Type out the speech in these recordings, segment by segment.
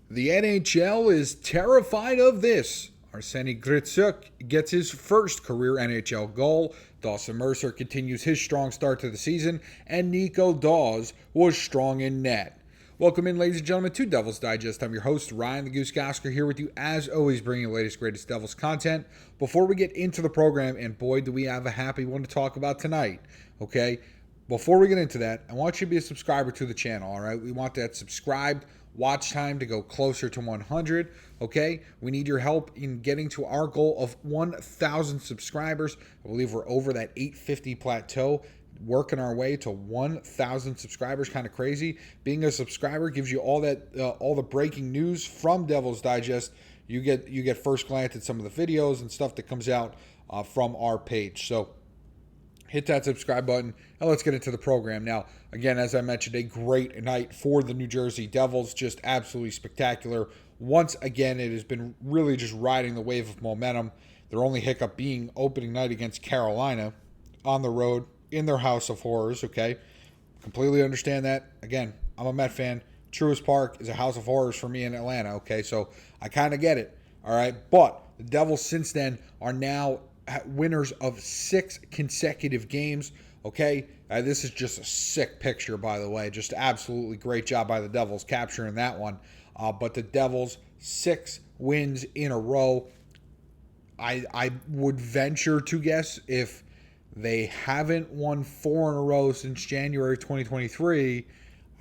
The NHL is terrified of this. Arseni Gritsuk gets his first career NHL goal. Dawson Mercer continues his strong start to the season. And Nico Daws was strong in net. Welcome in, ladies and gentlemen, to Devils Digest. I'm your host, Ryan the Gosiker, here with you as always, bringing the latest, greatest Devils content. Before we get into the program, and boy, do we have a happy one to talk about tonight, okay? Before we get into that, I want you to be a subscriber to the channel, all right? We want that subscribed watch time to go closer to 100, okay? We need your help in getting to our goal of 1,000 subscribers. I believe we're over that 850 plateau, working our way to 1,000 subscribers. Kind of crazy. Being a subscriber gives you all that, all the breaking news from Devils Digest. You get first glance at some of the videos and stuff that comes out from our page. So hit that subscribe button, and let's get into the program. Now, again, as I mentioned, a great night for the New Jersey Devils, just absolutely spectacular. Once again, it has been really just riding the wave of momentum. Their only hiccup being opening night against Carolina on the road in their house of horrors, okay? Completely understand that. Again, I'm a Met fan. Truist Park is a house of horrors for me in Atlanta, okay? So I kind of get it, all right? But the Devils since then are now winners of 6 consecutive games, okay? This is just a sick picture, by the way. Just absolutely great job by the Devils capturing that one. But the Devils, 6 wins in a row. I would venture to guess if they haven't won 4 in a row since January 2023,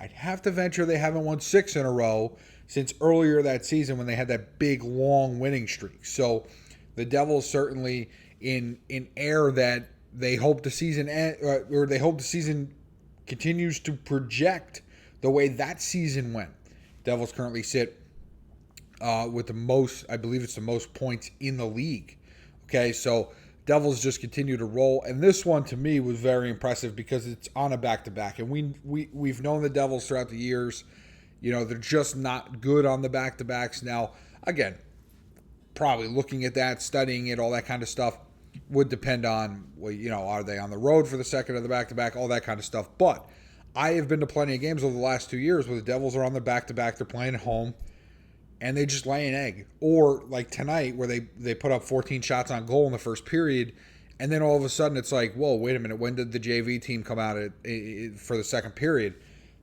I'd have to venture they haven't won 6 in a row since earlier that season when they had that big, long winning streak. So the Devils certainly in air that they hope the season or they hope the season continues to project the way that season went. Devils currently sit with the most, I believe it's the most points in the league. Okay, so Devils just continue to roll, and this one to me was very impressive because it's on a back-to-back, and we've known the Devils throughout the years. You know, they're just not good on the back-to-backs. Now, again, probably looking at that, studying it, all that kind of stuff would depend on, well, you know, are they on the road for the second of the back-to-back, all that kind of stuff. But I have been to plenty of games over the last 2 years where the Devils are on the back-to-back, they're playing at home, and they just lay an egg. Or like tonight where they put up 14 shots on goal in the first period, and then all of a sudden it's like, whoa, wait a minute, when did the JV team come out for the second period?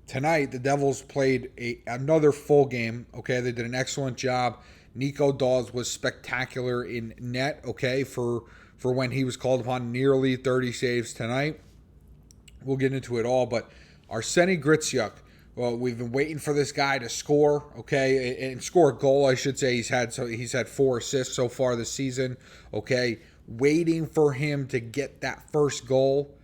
Tonight, the Devils played another full game, okay? They did an excellent job. Nico Daws was spectacular in net, okay, for when he was called upon, nearly 30 saves tonight. We'll get into it all, but Arseni Gritsuk, well, we've been waiting for this guy to score, okay, and score a goal, I should say. He's had 4 assists so far this season, okay, waiting for him to get that first goal,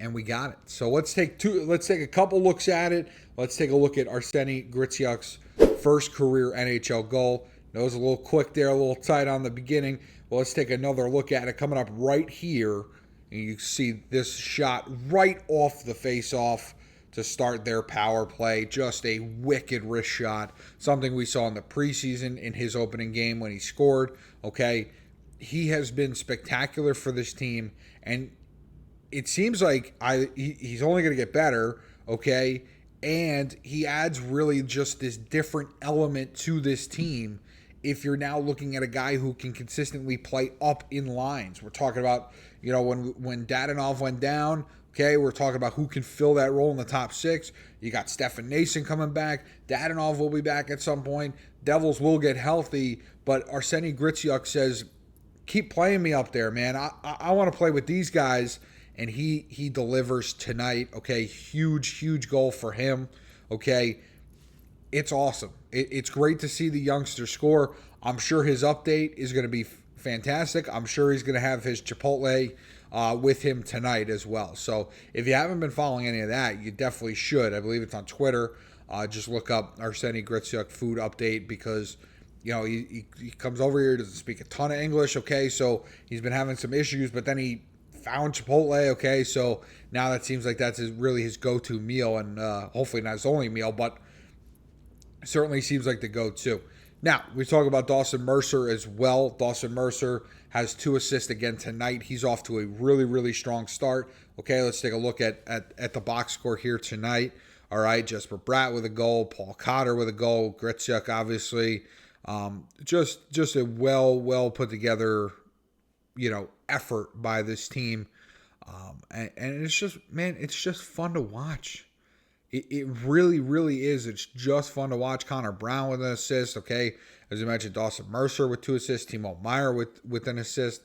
and we got it. So let's take a couple looks at it. Let's take a look at Arseni Gritsuk's first career NHL goal. That was a little quick there, a little tight on the beginning. Well, let's take another look at it coming up right here. And you see this shot right off the face-off to start their power play. Just a wicked wrist shot. Something we saw in the preseason in his opening game when he scored. Okay, he has been spectacular for this team. And it seems like he's only going to get better, okay? And he adds really just this different element to this team if you're now looking at a guy who can consistently play up in lines. We're talking about, you know, when Dadonov went down, okay, we're talking about who can fill that role in the top 6. You got Stefan Noesen coming back. Dadonov will be back at some point. Devils will get healthy, but Arseni Gritsuk says, keep playing me up there, man. I want to play with these guys, and he delivers tonight, okay? Huge goal for him, okay? It's awesome. It's great to see the youngster score. I'm sure his update is going to be fantastic. I'm sure he's going to have his Chipotle with him tonight as well. So if you haven't been following any of that, you definitely should. I believe it's on Twitter. Just look up Arseni Gritsuk food update because, you know, he comes over here, doesn't speak a ton of English, okay? So he's been having some issues, but then he found Chipotle, okay? So now that seems like that's really his go-to meal, and hopefully not his only meal, but certainly seems like the go-to. Now, we talk about Dawson Mercer as well. Dawson Mercer has 2 assists again tonight. He's off to a really strong start. Okay, let's take a look at the box score here tonight. All right, Jesper Bratt with a goal, Paul Cotter with a goal, Gritsuk obviously. Just a well put together, effort by this team. And it's just, man, it's just fun to watch. It really, really is. It's just fun to watch. Connor Brown with an assist. Okay, as you mentioned, Dawson Mercer with 2 assists. Timo Meier with an assist.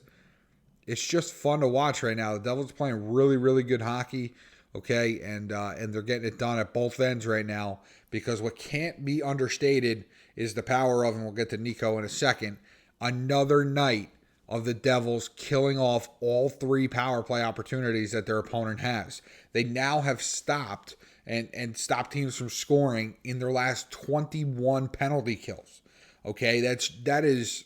It's just fun to watch right now. The Devils playing really, really good hockey. Okay, and they're getting it done at both ends right now, because what can't be understated is the power of, and we'll get to Nico in a second, another night of the Devils killing off all 3 power play opportunities that their opponent has. They now have stopped and stopped teams from scoring in their last 21 penalty kills. Okay, that's just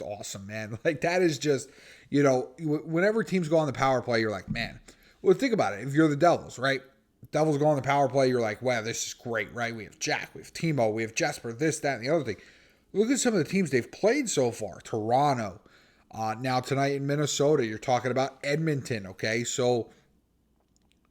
awesome, man. Like, that is just, whenever teams go on the power play, you're like, man. Well, think about it. If you're the Devils, right? Devils go on the power play, you're like, wow, this is great, right? We have Jack, we have Timo, we have Jesper, this, that, and the other thing. Look at some of the teams they've played so far. Toronto. Now tonight in Minnesota, you're talking about Edmonton, okay? So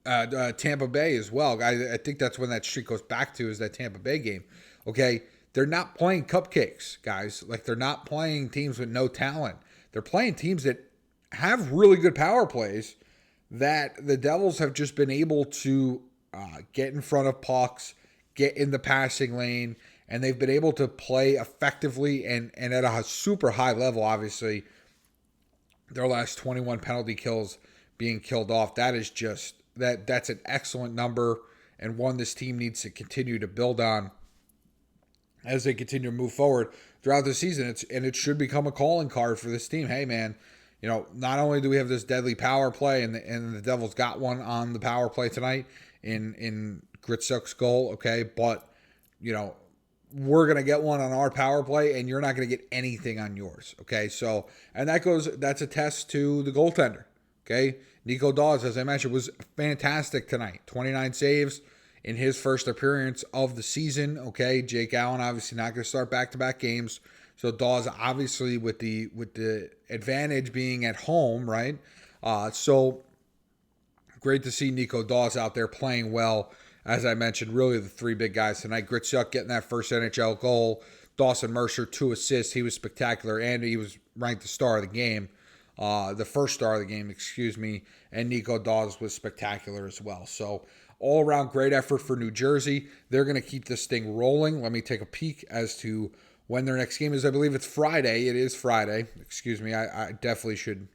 Tampa Bay as well. I think that's when that streak goes back to, is that Tampa Bay game, okay? They're not playing cupcakes, guys. Like, they're not playing teams with no talent. They're playing teams that have really good power plays that the Devils have just been able to get in front of pucks, get in the passing lane, and they've been able to play effectively and at a super high level, obviously. Their last 21 penalty kills being killed off. That is just, that's an excellent number, and one this team needs to continue to build on as they continue to move forward throughout the season. It should become a calling card for this team. Hey, man, not only do we have this deadly power play, and the Devils got one on the power play tonight in Gritsuk's goal, okay, but, we're going to get one on our power play, and you're not going to get anything on yours, okay? So, and that's a test to the goaltender, okay? Nico Daws, as I mentioned, was fantastic tonight. 29 saves in his first appearance of the season, okay? Jake Allen obviously not going to start back-to-back games. So Daws obviously with the advantage being at home, right? So great to see Nico Daws out there playing well. As I mentioned, really the 3 big guys tonight. Gritsuk getting that first NHL goal. Dawson Mercer, 2 assists. He was spectacular, and he was ranked the star of the game. The first star of the game, excuse me. And Nico Daws was spectacular as well. So all around great effort for New Jersey. They're going to keep this thing rolling. Let me take a peek as to when their next game is. I believe it's Friday. It is Friday. Excuse me. I definitely should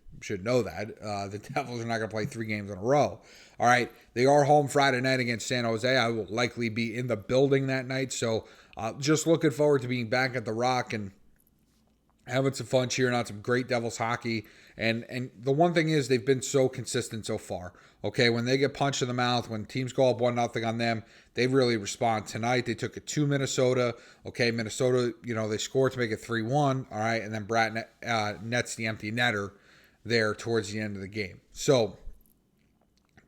know that. The Devils are not going to play 3 games in a row. All right. They are home Friday night against San Jose. I will likely be in the building that night. So just looking forward to being back at the Rock and having some fun cheering on some great Devils hockey. And the one thing is, they've been so consistent so far. Okay, when they get punched in the mouth, when teams go up 1-0 on them, they really respond. Tonight, they took it to Minnesota. Okay, Minnesota, they scored to make it 3-1. All right, and then Bratt nets the empty netter there towards the end of the game. So,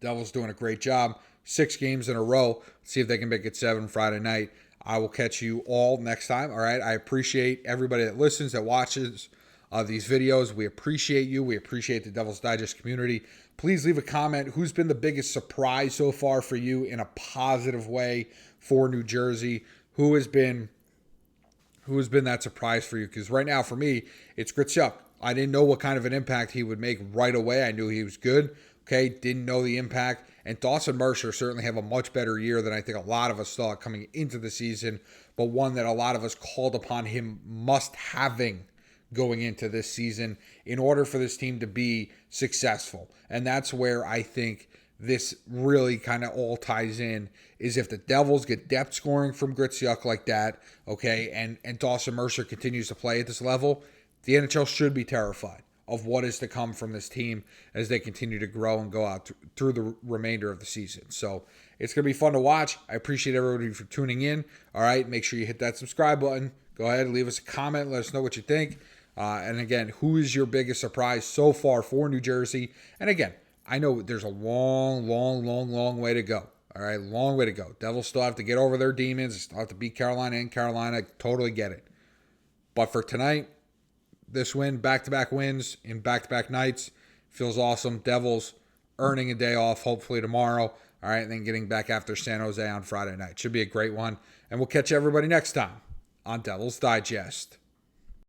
Devils doing a great job. 6 games in a row. See if they can make it 7 Friday night. I will catch you all next time. All right, I appreciate everybody that listens, that watches these videos. We appreciate you. We appreciate the Devil's Digest community. Please leave a comment. Who's been the biggest surprise so far for you in a positive way for New Jersey? Who has been that surprise for you? Because right now, for me, it's Gritsuk. I didn't know what kind of an impact he would make right away. I knew he was good. Okay, didn't know the impact. And Dawson Mercer certainly have a much better year than I think a lot of us thought coming into the season, but one that a lot of us called upon him must-having going into this season in order for this team to be successful. And that's where I think this really kind of all ties in, is if the Devils get depth scoring from Gritsuk like that, okay, and Dawson Mercer continues to play at this level, the NHL should be terrified of what is to come from this team as they continue to grow and go out through the remainder of the season. So it's going to be fun to watch. I appreciate everybody for tuning in. All right, make sure you hit that subscribe button. Go ahead, leave us a comment. Let us know what you think. And again, who is your biggest surprise so far for New Jersey? And again, I know there's a long way to go. All right, long way to go. Devils still have to get over their demons. They still have to beat Carolina and Carolina. I totally get it. But for tonight, this win, back-to-back wins in back-to-back nights, feels awesome. Devils earning a day off, hopefully tomorrow. All right, and then getting back after San Jose on Friday night. Should be a great one. And we'll catch everybody next time on Devil's Digest.